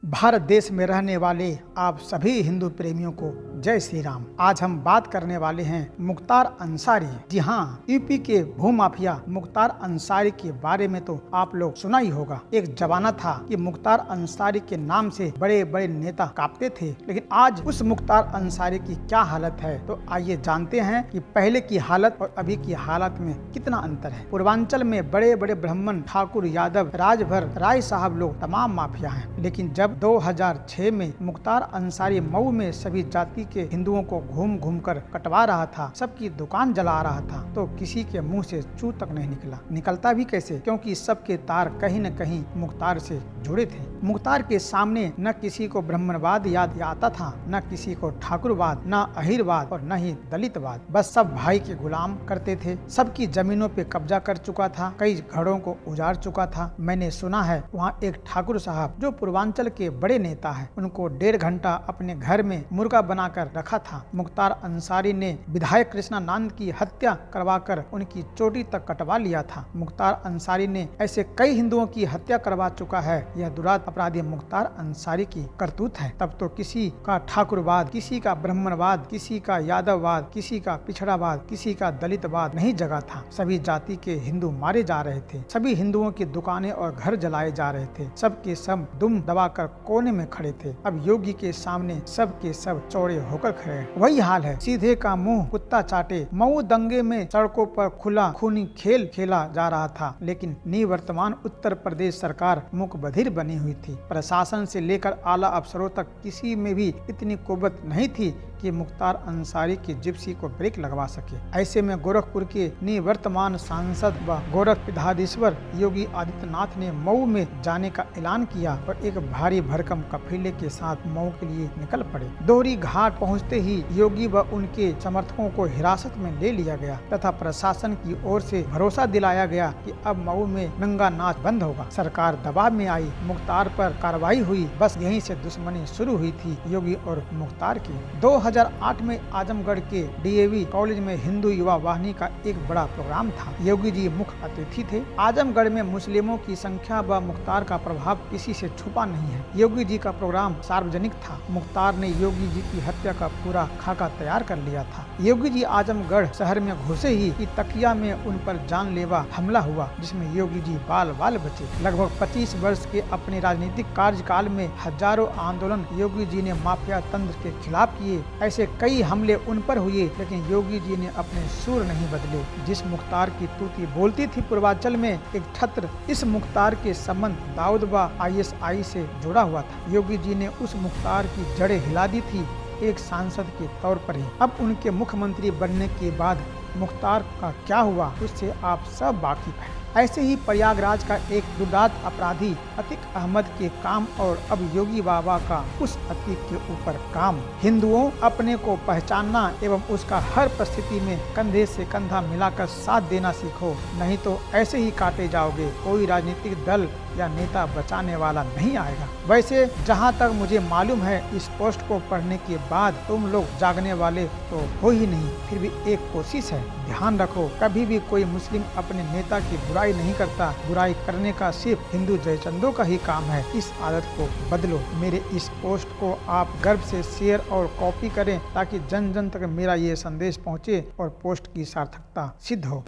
भारत देश में रहने वाले आप सभी हिंदू प्रेमियों को जय श्री राम। आज हम बात करने वाले हैं मुख्तार अंसारी। जी हाँ, यूपी के भूमाफिया मुख्तार अंसारी के बारे में तो आप लोग सुना ही होगा। एक जमाना था कि मुख्तार अंसारी के नाम से बड़े बड़े नेता कांपते थे, लेकिन आज उस मुख्तार अंसारी की क्या हालत है, तो आइए जानते हैं कि पहले की हालत और अभी की हालत में कितना अंतर है। पूर्वांचल में बड़े बड़े ब्राह्मण, ठाकुर, यादव, राजभर, राय साहब लोग तमाम माफिया हैं, लेकिन जब 2006 में मुख्तार अंसारी मऊ में सभी जाति के हिंदुओं को घूम घूम कर कटवा रहा था, सबकी दुकान जला रहा था, तो किसी के मुंह से चू तक नहीं निकला। निकलता भी कैसे, क्योंकि सबके तार कहीं न कहीं मुख्तार से जुड़े थे। मुख्तार के सामने न किसी को ब्राह्मणवाद याद आता था, न किसी को ठाकुरवाद, न अहिरवाद और न ही दलितवाद। बस सब भाई के गुलाम करते थे। सबकी जमीनों पे कब्जा कर चुका था, कई घरों को उजाड़ चुका था। मैंने सुना है वहाँ एक ठाकुर साहब जो पूर्वांचल के बड़े नेता है, उनको 1.5 घंटा अपने घर में मुर्गा बनाकर रखा था। मुख्तार अंसारी ने विधायक कृष्णानंद की हत्या करवाकर उनकी चोटी तक कटवा लिया था। मुख्तार अंसारी ने ऐसे कई हिंदुओं की हत्या करवा चुका है। यह दुरात अपराधी मुख्तार अंसारी की करतूत है। तब तो किसी का ठाकुरवाद, किसी का ब्राह्मणवाद, किसी का यादववाद, किसी का पिछड़ावाद, किसी का दलितवाद नहीं जगा था। सभी जाति के हिंदू मारे जा रहे थे, सभी हिंदुओं की दुकानें और घर जलाए जा रहे थे, सबके सब दुम दबाकर कोने में खड़े थे। अब योगी के सामने सब के सब चौड़े होकर खड़े। वही हाल है, सीधे का मुंह कुत्ता चाटे। मऊ दंगे में सड़कों पर खुला खूनी खेल खेला जा रहा था, लेकिन निवर्तमान उत्तर प्रदेश सरकार मूक बधिर बनी हुई थी। प्रशासन से लेकर आला अफसरों तक किसी में भी इतनी कुव्वत नहीं थी कि मुख्तार अंसारी की जिप्सी को ब्रेक लगवा सके। ऐसे में गोरखपुर के निवर्तमान सांसद व गोरखपीठाधीश्वर योगी आदित्यनाथ ने मऊ में जाने का ऐलान किया और एक भारी भरकम काफिले के साथ मऊ के लिए निकल पड़े। दोहरी घाट पहुंचते ही योगी व उनके समर्थकों को हिरासत में ले लिया गया तथा प्रशासन की ओर से भरोसा दिलाया गया कि अब मऊ में नंगा नाच बंद होगा। सरकार दबाव में आई, मुख्तार पर कार्रवाई हुई। बस यहीं से दुश्मनी शुरू हुई थी योगी और मुख्तार की। 2008 में आजमगढ़ के डीएवी कॉलेज में हिंदू युवा वाहिनी का एक बड़ा प्रोग्राम था। योगी जी मुख्य अतिथि थे। आजमगढ़ में मुस्लिमों की संख्या व मुख्तार का प्रभाव किसी से छुपा नहीं है। योगी जी का प्रोग्राम सार्वजनिक था। मुख्तार ने योगी जी की हत्या का पूरा खाका तैयार कर लिया था। योगी जी आजमगढ़ शहर में घुसे ही कि तकिया में उन पर जानलेवा हमला हुआ, जिसमें योगी जी बाल बाल बचे। लगभग 25 वर्ष के अपने राजनीतिक कार्यकाल में हजारों आंदोलन योगी जी ने माफिया तंत्र के खिलाफ किए। ऐसे कई हमले उन पर हुए, लेकिन योगी जी ने अपने सुर नहीं बदले। जिस मुख्तार की तूती बोलती थी पूर्वांचल में एक छत्र, इस मुख्तार के संबंध दाऊद व ISI से जुड़ा हुआ था। योगी जी ने उस मुख्तार की जड़ें हिला दी थी, एक सांसद के तौर पर ही। अब उनके मुख्यमंत्री बनने के बाद मुख्तार का क्या हुआ, उससे आप सब वाकिफ हैं। ऐसे ही प्रयागराज का एक दुर्दांत अपराधी अतीक अहमद के काम और अब योगी बाबा का उस अतीक के ऊपर काम। हिंदुओं, अपने को पहचानना एवं उसका हर परिस्थिति में कंधे से कंधा मिलाकर साथ देना सीखो, नहीं तो ऐसे ही काटे जाओगे। कोई राजनीतिक दल या नेता बचाने वाला नहीं आएगा। वैसे जहां तक मुझे मालूम है, इस पोस्ट को पढ़ने के बाद तुम लोग जागने वाले तो हो ही नहीं। फिर भी एक कोशिश है, ध्यान रखो, कभी भी कोई मुस्लिम अपने नेता की बुराई नहीं करता। बुराई करने का सिर्फ हिंदू जयचंदों का ही काम है। इस आदत को बदलो। मेरे इस पोस्ट को आप गर्व से शेयर और कॉपी करें, ताकि जन जन तक मेरा ये संदेश पहुँचे और पोस्ट की सार्थकता सिद्ध हो।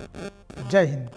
जय हिंद।